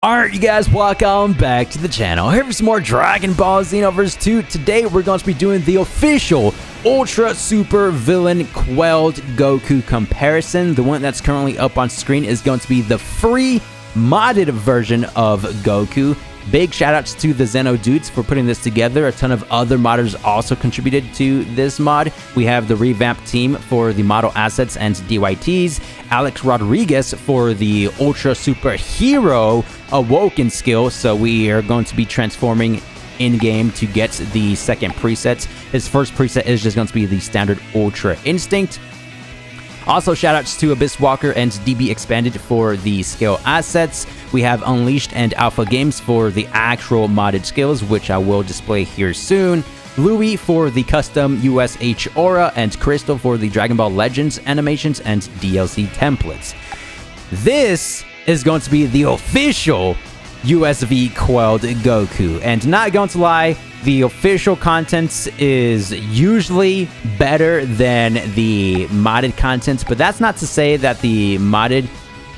Alright, you guys, welcome back to the channel. Here for some more Dragon Ball Xenoverse 2. Today, we're going to be doing the official Ultra Super Villain Quelled Goku comparison. The one that's currently up on screen is going to be the free modded version of Goku. Big shoutouts to the Xeno dudes for putting this together. A ton of other modders also contributed to this mod. We have the revamped team for the model assets and DYTs, Alex Rodriguez for the Ultra Super Hero Awoken skill, so we are going to be transforming in-game to get the second preset. His first preset is just going to be the standard Ultra Instinct. Also, shoutouts to Abyss Walker and DB Expanded for the skill assets. We have Unleashed and Alpha Games for the actual modded skills, which I will display here soon. Louis for the custom USH Aura, and Crystal for the Dragon Ball Legends animations and DLC templates. This is going to be the official USV Quelled Goku, and not going to lie, the official content is usually better than the modded content, but that's not to say that the modded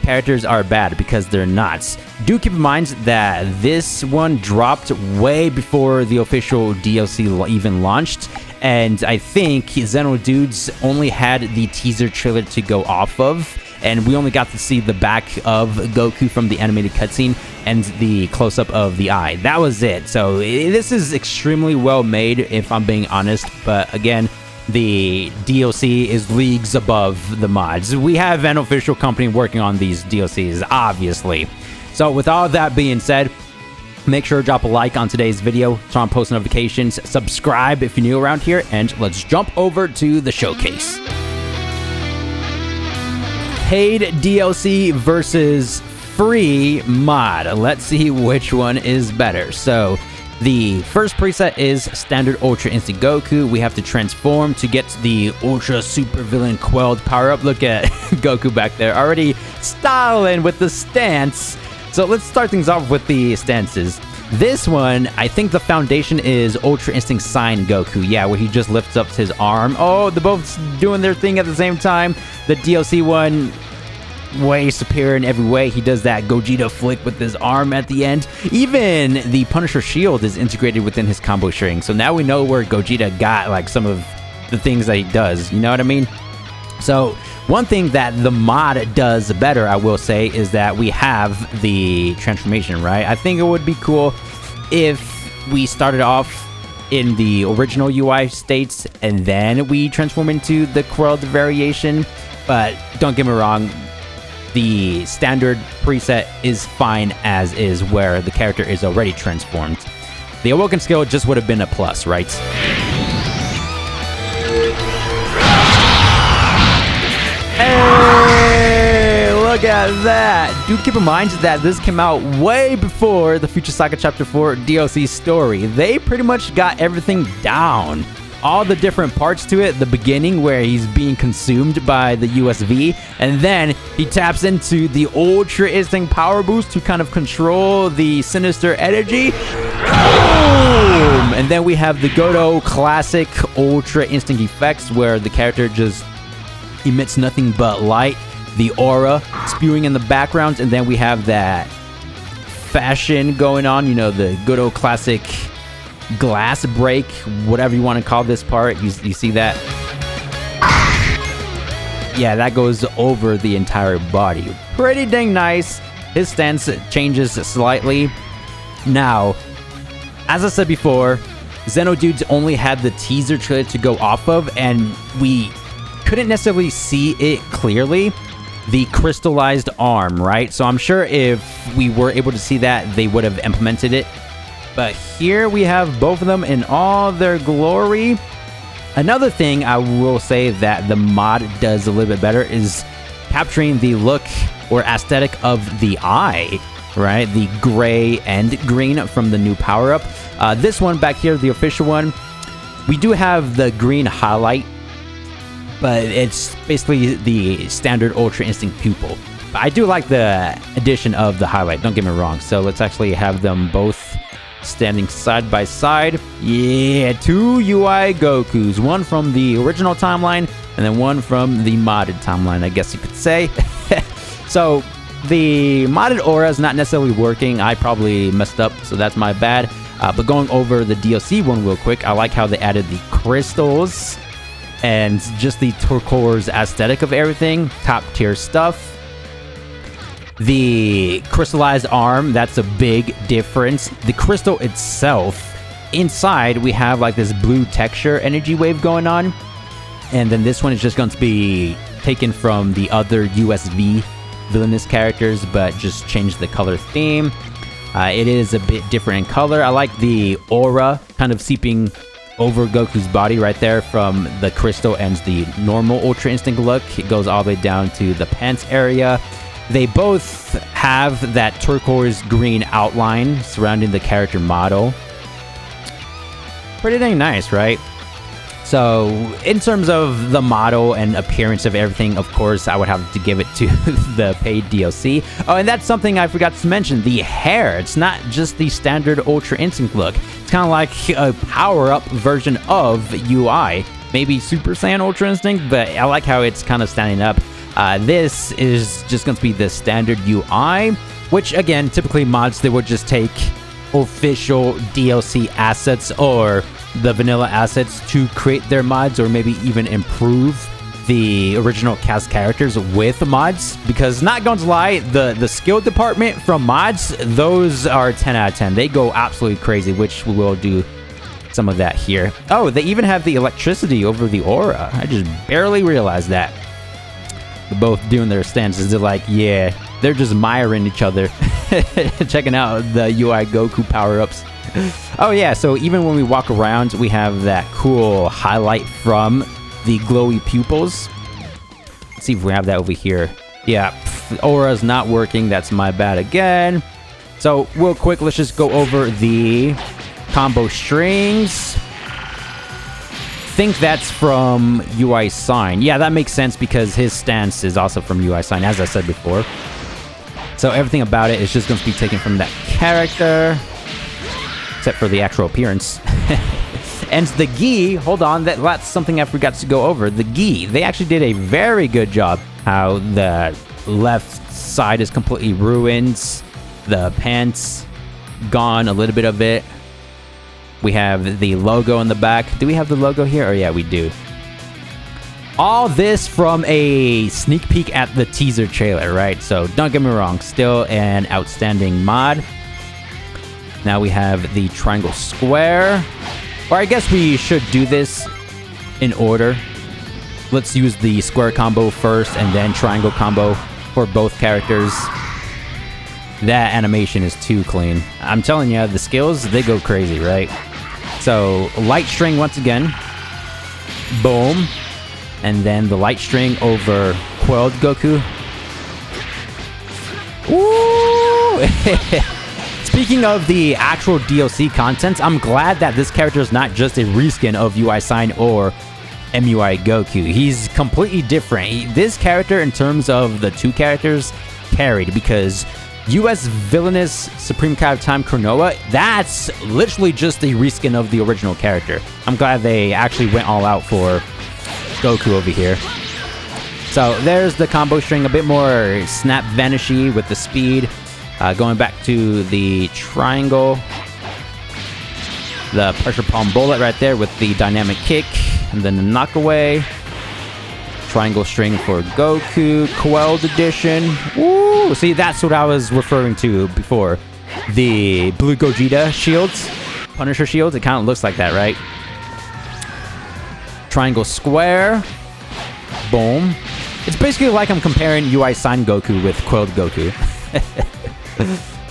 characters are bad, because they're not. Do keep in mind that this one dropped way before the official DLC even launched, and I think Xeno dudes only had the teaser trailer to go off of, and we only got to see the back of Goku from the animated cutscene and the close-up of the eye. That was it. So this is extremely well made, if I'm being honest, but again, the DLC is leagues above the mods. We have an official company working on these DLCs, obviously. So with all that being said, make sure to drop a like on today's video, turn on post notifications, subscribe if you're new around here, and let's jump over to the showcase. Paid DLC versus free mod. Let's see which one is better. So the first preset is standard Ultra Instinct Goku. We have to transform to get the Ultra Super Villain Quelled power-up. Look at Goku back there, already styling with the stance. So let's start things off with the stances. This one, I think the foundation is Ultra Instinct Sign Goku. Yeah, where he just lifts up his arm. Oh, they're both doing their thing at the same time. The DLC one, way superior in every way. He does that Gogeta flick with his arm at the end. Even the Punisher shield is integrated within his combo string. So now we know where Gogeta got like some of the things that he does. You know what I mean? So one thing that the mod does better, I will say, is that we have the transformation, right? I think it would be cool if we started off in the original UI states and then we transform into the Quelled variation. But don't get me wrong, the standard preset is fine as is, where the character is already transformed. The Awoken skill just would have been a plus, right? Hey, look at that! Do keep in mind that this came out way before the Future Saga Chapter 4 DLC story. They pretty much got everything down. All the different parts to it, the beginning where he's being consumed by the USV, and then he taps into the Ultra Instinct Power Boost to kind of control the Sinister Energy. Boom! And then we have the Goto classic Ultra Instinct effects where the character just emits nothing but light, the aura spewing in the background, and then we have that fashion going on, you know, the Goto classic glass break, whatever you want to call this part. You see that? Yeah, that goes over the entire body. Pretty dang nice. His stance changes slightly. Now, as I said before, Xeno dudes only had the teaser trailer to go off of, and we couldn't necessarily see it clearly. The crystallized arm, right? So I'm sure if we were able to see that, they would have implemented it. But here we have both of them in all their glory. Another thing I will say that the mod does a little bit better is capturing the look or aesthetic of the eye, right? The gray and green from the new power-up. This one back here, the official one, we do have the green highlight, but it's basically the standard Ultra Instinct pupil. But I do like the addition of the highlight, don't get me wrong. So let's actually have them both standing side by side. Yeah, two UI Gokus, one from the original timeline and then one from the modded timeline, I guess you could say. So the modded aura is not necessarily working. I probably messed up, so that's my bad. But going over the DLC one real quick, I like how they added the crystals and just the turquoise aesthetic of everything. Top tier stuff. The crystallized arm, that's a big difference. The crystal itself, inside we have like this blue texture energy wave going on. And then this one is just going to be taken from the other USV villainous characters, but just change the color theme. It is a bit different in color. I like the aura kind of seeping over Goku's body right there from the crystal and the normal Ultra Instinct look. It goes all the way down to the pants area. They both have that turquoise green outline surrounding the character model. Pretty dang nice, right? So, in terms of the model and appearance of everything, of course, I would have to give it to the paid DLC. Oh, and that's something I forgot to mention. The hair. It's not just the standard Ultra Instinct look. It's kind of like a power-up version of UI. Maybe Super Saiyan Ultra Instinct, but I like how it's kind of standing up. This is just going to be the standard UI, which, again, typically mods, they would just take official DLC assets or the vanilla assets to create their mods, or maybe even improve the original cast characters with mods. Because not going to lie, the skill department from mods, those are 10 out of 10. They go absolutely crazy, which we will do some of that here. Oh, they even have the electricity over the aura. I just barely realized that. They're both doing their stances. They're like, yeah, they're just miring each other. Checking out the UI Goku power-ups. Oh yeah, so even when we walk around, we have that cool highlight from the glowy pupils. Let's see if we have that over here. Yeah, aura's not working. That's my bad again. So real quick, let's just go over the combo strings. Think that's from UI Sign. Yeah, that makes sense because his stance is also from UI Sign, as I said before. So everything about it is just going to be taken from that character, except for the actual appearance. And the gi, hold on, that's something I forgot to go over. The gi, they actually did a very good job. How the left side is completely ruined. The pants gone, a little bit of it. We have the logo in the back. Do we have the logo here? Oh, yeah, we do. All this from a sneak peek at the teaser trailer, right? So don't get me wrong, still an outstanding mod. Now we have the triangle square. Or I guess we should do this in order. Let's use the square combo first and then triangle combo for both characters. That animation is too clean. I'm telling you, the skills, they go crazy, right? So, light string once again. Boom. And then the light string over Quelled Goku. Ooh! Speaking of the actual DLC content, I'm glad that this character is not just a reskin of UI Sign or MUI Goku. He's completely different. This character, in terms of the two characters, carried because US Villainous Supreme Kai of Time Kronoa, that's literally just a reskin of the original character. I'm glad they actually went all out for Goku over here. So there's the combo string, a bit more snap vanishy with the speed. Going back to the triangle. The pressure palm bullet right there with the dynamic kick. And then the knockaway. Triangle string for Goku. Quelled edition. Woo! See, that's what I was referring to before. The blue Gogeta shields. Punisher shields. It kind of looks like that, right? Triangle square. Boom. It's basically like I'm comparing UI Sign Goku with Quelled Goku.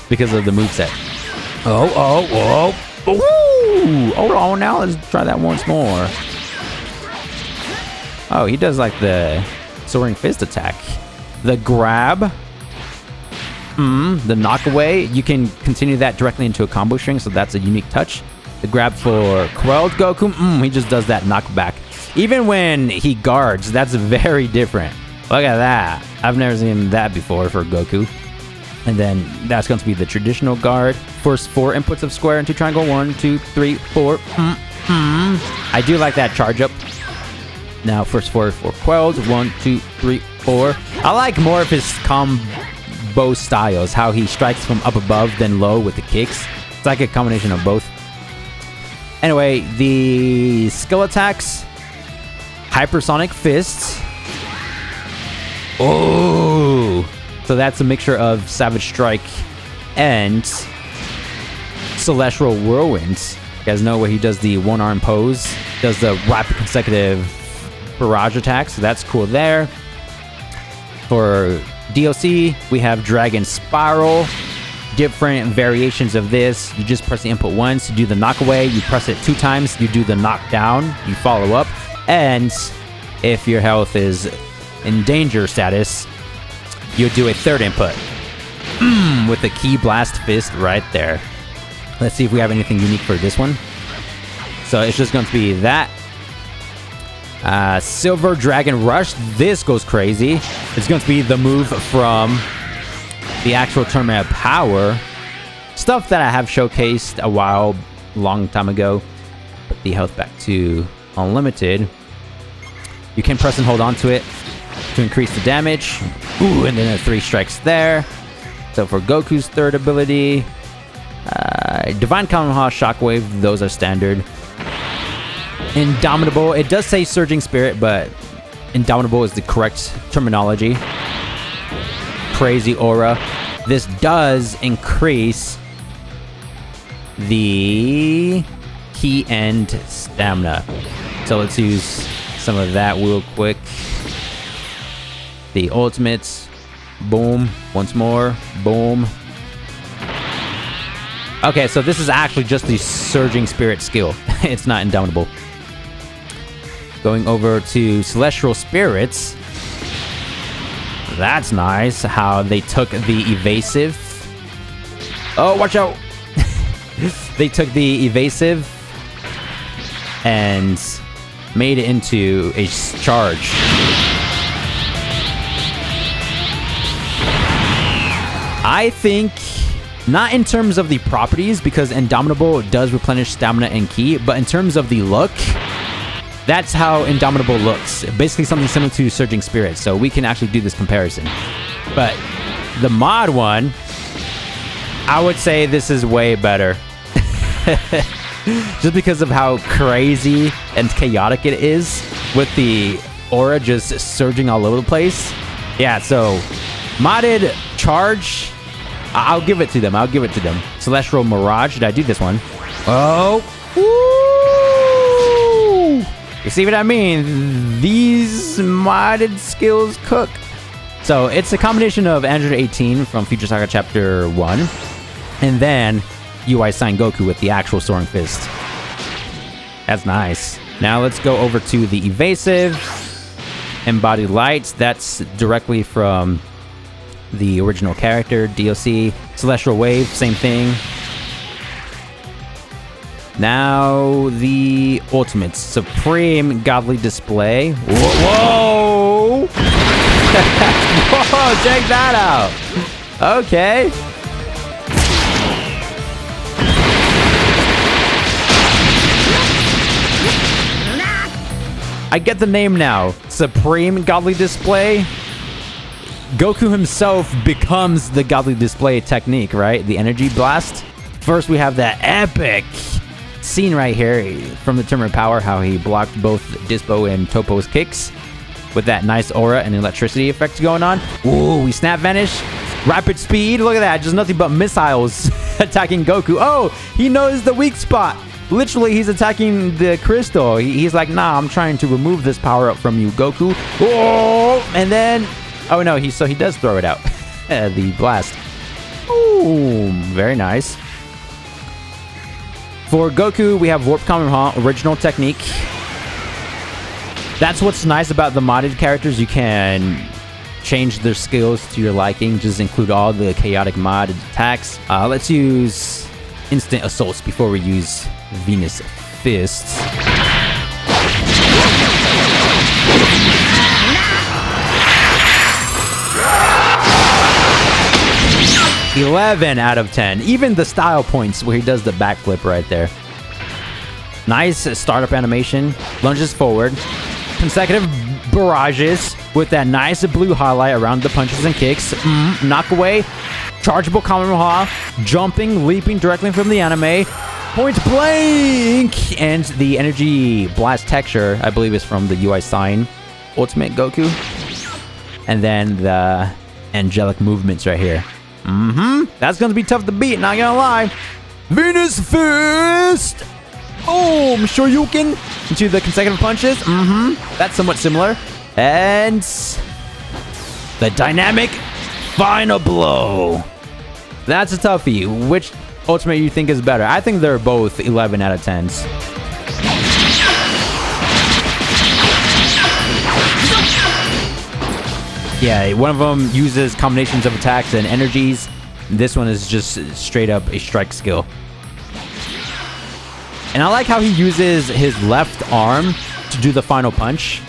Because of the moveset. Oh. Ooh! Hold on now. Let's try that once more. Oh, he does like the soaring fist attack. The grab. The knockaway. You can continue that directly into a combo string, so that's a unique touch. The grab for Quelled Goku. He just does that knockback. Even when he guards, that's very different. Look at that. I've never seen that before for Goku. And then that's going to be the traditional guard. First 4 inputs of square into triangle. 1, 2, 3, 4. I do like that charge up. Now first 4 for Quelled. 1, 2, 3, 4. I like more of his both styles. How he strikes from up above, then low with the kicks. It's like a combination of both. Anyway, the skill attacks. Hypersonic Fists. Oh! So that's a mixture of Savage Strike and Celestial Whirlwind. You guys know where he does the one-arm pose. Does the rapid consecutive barrage attack. So that's cool there. For DLC, we have Dragon Spiral. Different variations of this. You just press the input once, you do the knockaway. You press it 2 times, you do the knockdown. You follow up. And if your health is in danger status, you do a 3rd input. With the Key Blast Fist right there. Let's see if we have anything unique for this one. So it's just going to be that. Silver Dragon Rush. This goes crazy. It's going to be the move from the actual Tournament of Power. Stuff that I have showcased long time ago. Put the health back to unlimited. You can press and hold on to it to increase the damage. Ooh, and then 3 strikes there. So for Goku's 3rd ability, Divine Kamehameha, Shockwave, those are standard. Indomitable, it does say Surging Spirit, but Indomitable is the correct terminology. Crazy Aura. This does increase the key and stamina. So let's use some of that real quick. The ultimates. Boom. Once more. Boom. Okay, so this is actually just the Surging Spirit skill. It's not Indomitable. Going over to Celestial Spirits. That's nice how they took the evasive. Oh, watch out! They took the evasive and made it into a charge. I think not in terms of the properties, because Indomitable does replenish stamina and ki, but in terms of the look, that's how Indomitable looks. Basically something similar to Surging Spirit, so we can actually do this comparison. But the mod one, I would say this is way better. Just because of how crazy and chaotic it is, with the aura just surging all over the place. Yeah, so modded charge, I'll give it to them. I'll give it to them. Celestial Mirage. Did I do this one? Oh. Woo! You see what I mean? These modded skills cook. So it's a combination of Android 18 from Future Saga Chapter 1. And then UI Sign Goku with the actual Soaring Fist. That's nice. Now let's go over to the evasive. Embodied Lights. That's directly from the original character, DLC. Celestial Wave, same thing. Now the ultimates. Supreme Godly Display. Whoa! Whoa, check that out. Okay. I get the name now. Supreme Godly Display. Goku himself becomes the Godly Display technique, right? The Energy Blast. First, we have that epic scene right here from the Tournament of Power, how he blocked both Dispo and Topo's kicks with that nice aura and electricity effect going on. Ooh, we snap vanish. Rapid speed. Look at that. Just nothing but missiles attacking Goku. Oh, he knows the weak spot. Literally, he's attacking the crystal. He's like, nah, I'm trying to remove this power up from you, Goku. Oh, and then... Oh, no, he does throw it out. The blast. Ooh, very nice. For Goku, we have Warp Kamehameha, original technique. That's what's nice about the modded characters. You can change their skills to your liking. Just include all the chaotic modded attacks. Let's use Instant Assaults before we use Venus Fists. 11 out of 10. Even the style points where he does the backflip right there. Nice startup animation. Lunges forward. Consecutive barrages. with that nice blue highlight around the punches and kicks. Knock away. Chargeable Kamehameha. Jumping, leaping directly from the anime. Point blank! And the energy blast texture, I believe, is from the UI sign Ultimate Goku. And then the angelic movements right here. That's going to be tough to beat, not gonna lie. Venus Fist! Boom! Shoryuken into the consecutive punches. That's somewhat similar. And the dynamic final blow. That's a toughie. Which ultimate you think is better? I think they're both 11 out of 10s. Yeah, one of them uses combinations of attacks and energies. This one is just straight up a strike skill. And I like how he uses his left arm to do the final punch,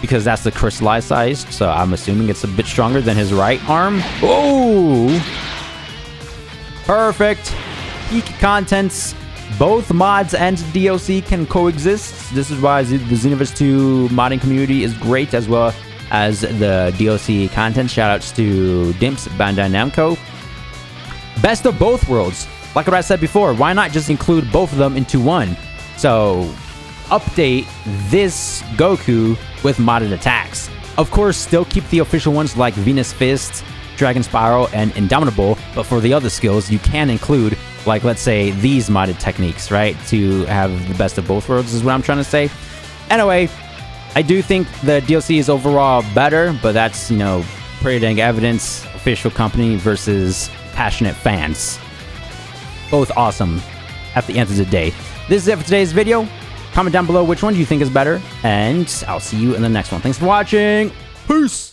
because that's the crystallized size, so I'm assuming it's a bit stronger than his right arm. Oh! Perfect. Peak contents. Both mods and DLC can coexist. This is why the Xenoverse 2 modding community is great, as well as the DLC content. Shoutouts to Dimps, Bandai Namco. Best of both worlds. Like what I said before, why not just include both of them into one? So, update this Goku with modded attacks. Of course, still keep the official ones like Venus Fist, Dragon Spiral, and Indomitable, but for the other skills, you can include, like, let's say, these modded techniques, right? To have the best of both worlds is what I'm trying to say. Anyway, I do think the DLC is overall better, but that's, you know, pretty dang evidence. Official company versus passionate fans. Both awesome at the end of the day. This is it for today's video. Comment down below which one do you think is better, and I'll see you in the next one. Thanks for watching. Peace!